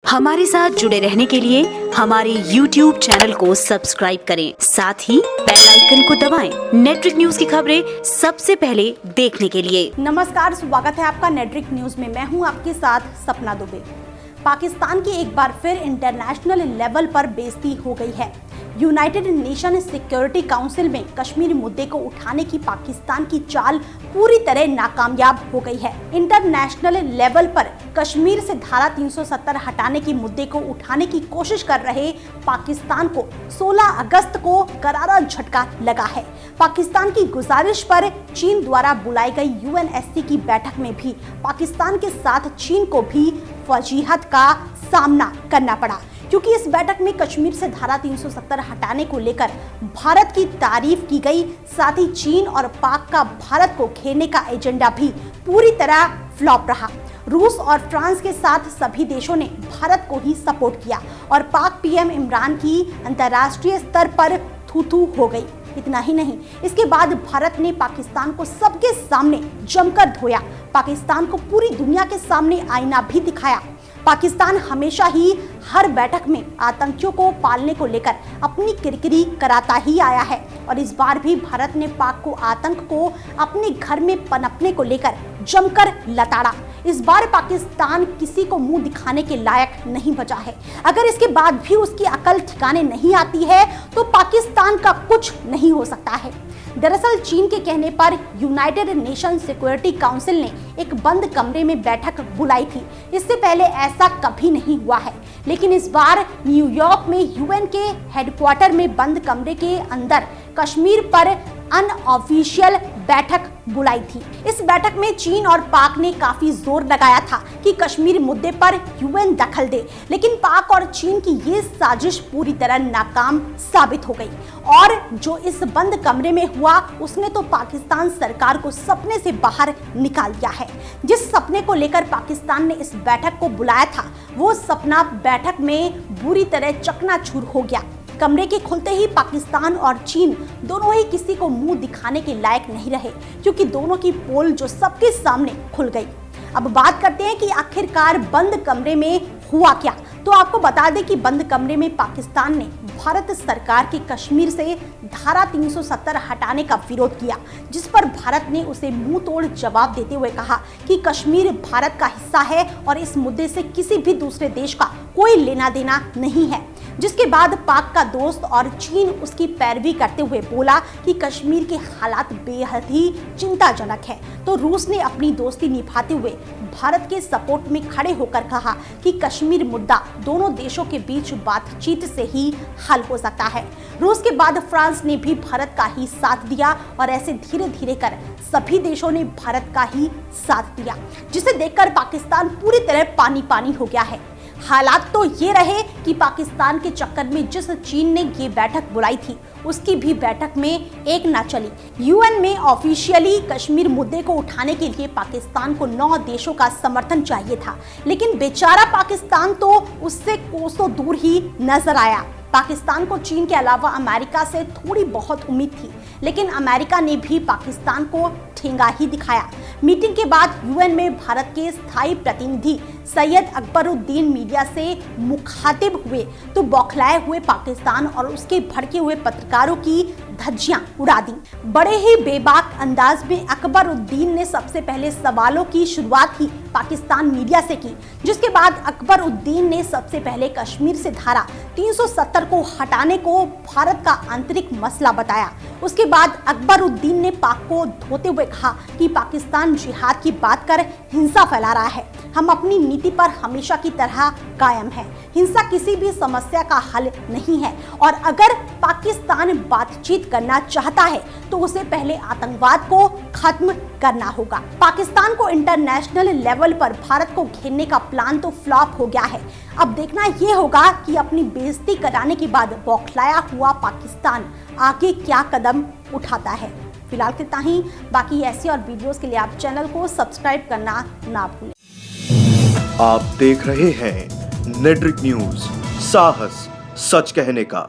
हमारे साथ जुड़े रहने के लिए हमारे YouTube चैनल को सब्सक्राइब करें, साथ ही बेल आइकन को दबाएं। नेटरिक न्यूज की खबरें सबसे पहले देखने के लिए। नमस्कार, स्वागत है आपका नेटरिक न्यूज में। मैं हूं आपके साथ सपना दुबे। पाकिस्तान की एक बार फिर इंटरनेशनल लेवल पर बेइज्जती हो गई है। यूनाइटेड नेशन सिक्योरिटी काउंसिल में कश्मीर मुद्दे को उठाने की पाकिस्तान की चाल पूरी तरह नाकामयाब हो गई है। इंटरनेशनल लेवल पर कश्मीर से धारा 370 हटाने के मुद्दे को उठाने की कोशिश कर रहे पाकिस्तान को 16 अगस्त को करारा झटका लगा है। पाकिस्तान की गुजारिश पर चीन द्वारा बुलाई गई यूएनएससी की बैठक में भी पाकिस्तान के साथ चीन को भी फजीहत का सामना करना पड़ा, क्योंकि इस बैठक में कश्मीर से धारा 370 हटाने को लेकर भारत की तारीफ की गई। साथ ही चीन और पाक का भारत को घेरने का एजेंडा भी पूरी तरह फ्लॉप रहा। रूस और फ्रांस के साथ सभी देशों ने भारत को ही सपोर्ट किया और पाक पीएम इमरान की अंतर्राष्ट्रीय स्तर पर थू-थू हो गई। इतना ही नहीं, इसके बाद भारत ने पाकिस्तान को सबके सामने जमकर धोया, पाकिस्तान को पूरी दुनिया के सामने आईना भी दिखाया। पाकिस्तान हमेशा ही हर बैठक में आतंकियों को पालने को लेकर अपनी किरकिरी कराता ही आया है और इस बार भी भारत ने पाक को आतंक को अपने घर में पनपने को लेकर जमकर लताड़ा। इस बार पाकिस्तान किसी को मुंह दिखाने के लायक नहीं बचा है। अगर इसके बाद भी उसकी अकल ठिकाने नहीं आती है तो पाकिस्तान का कुछ नहीं हो सकता है। दरअसल चीन के कहने पर यूनाइटेड नेशन सिक्योरिटी काउंसिल ने एक बंद कमरे में बैठक बुलाई थी। इससे पहले ऐसा कभी नहीं हुआ है, लेकिन इस बार न्यूयॉर्क में यूएन के हेडक्वार्टर में बंद कमरे के अंदर कश्मीर पर अनऑफिशियल बैठक बुलाई थी। इस बैठक में चीन और पाक ने काफी जोर लगाया था कि कश्मीर मुद्दे पर यूएन दखल दे, लेकिन पाक और चीन की ये साजिश पूरी तरह नाकाम साबित हो गई और जो इस बंद कमरे में हुआ उसने तो पाकिस्तान सरकार को सपने से बाहर निकाल दिया है। जिस सपने को लेकर पाकिस्तान ने इस बैठक को बुलाया था वो सपना बैठक में बुरी तरह चकनाचूर हो गया। कमरे के खुलते ही पाकिस्तान और चीन दोनों ही किसी को मुंह दिखाने के लायक नहीं रहे, क्योंकि दोनों की पोल जो सबके सामने खुल गई। अब बात करते हैं कि आखिरकार बंद कमरे में हुआ क्या। तो आपको बता दें कि बंद कमरे में पाकिस्तान ने भारत सरकार के कश्मीर से धारा 370 हटाने का विरोध किया, जिस पर भारत ने उसे मुंह तोड़ जवाब देते हुए कहा कि कश्मीर भारत का हिस्सा है और इस मुद्दे से किसी भी दूसरे देश का कोई लेना देना नहीं है। जिसके बाद पाक का दोस्त और चीन उसकी पैरवी करते हुए बोला कि कश्मीर के हालात बेहद ही चिंताजनक है। तो रूस ने अपनी दोस्ती निभाते हुए भारत के सपोर्ट में खड़े होकर कहा कि कश्मीर मुद्दा दोनों देशों के बीच बातचीत से ही हल हो सकता है। रूस के बाद फ्रांस ने भी भारत का ही साथ दिया और ऐसे धीरे धीरे कर सभी देशों ने भारत का ही साथ दिया, जिसे देखकर पाकिस्तान पूरी तरह पानी पानी हो गया है। हालात तो ये रहे कि पाकिस्तान के चक्कर में जिस चीन ने ये बैठक बुलाई थी उसकी भी बैठक में एक ना चली। यूएन में ऑफिशियली कश्मीर मुद्दे को उठाने के लिए पाकिस्तान को 9 देशों का समर्थन चाहिए था, लेकिन बेचारा पाकिस्तान तो उससे कोसों दूर ही नजर आया। पाकिस्तान को चीन के अलावा अमेरिका से थोड़ी बहुत उम्मीद थी, लेकिन अमेरिका ने भी पाकिस्तान को ठेंगा ही दिखाया। मीटिंग के बाद यूएन में भारत के स्थायी प्रतिनिधि सैयद अकबरुद्दीन मीडिया से मुखातिब हुए तो बौखलाए हुए पाकिस्तान और उसके भड़के हुए पत्रकारों की धज्जियां उड़ा दी। बड़े ही बेबाक अंदाज में अकबरुद्दीन ने सबसे पहले सवालों की शुरुआत ही पाकिस्तान मीडिया से की, जिसके बाद अकबरुद्दीन ने सबसे पहले कश्मीर से धारा 370 को हटाने को भारत का आंतरिक मसला बताया। उसके बाद अकबरुद्दीन ने पाक को धोते हुए कहा कि पाकिस्तान जिहाद की बात कर हिंसा फैला रहा है। हम अपनी नीति पर हमेशा की तरह कायम है। हिंसा किसी भी समस्या का हल नहीं है और अगर पाकिस्तान बातचीत करना चाहता है तो उसे पहले आतंकवाद को खत्म करना होगा। पाकिस्तान को इंटरनेशनल लेवल पर भारत को घेरने का प्लान तो फ्लॉप हो गया है। अब देखना ये होगा कि अपनी बेइज्जती कराने के बाद बौखलाया हुआ पाकिस्तान आगे क्या कदम उठाता है। फिलहाल इतना ही। बाकी ऐसी और वीडियोस के लिए आप चैनल को सब्सक्राइब करना ना भूलें। आप देख रहे हैं नेटरिक न्यूज, साहस सच कहने का।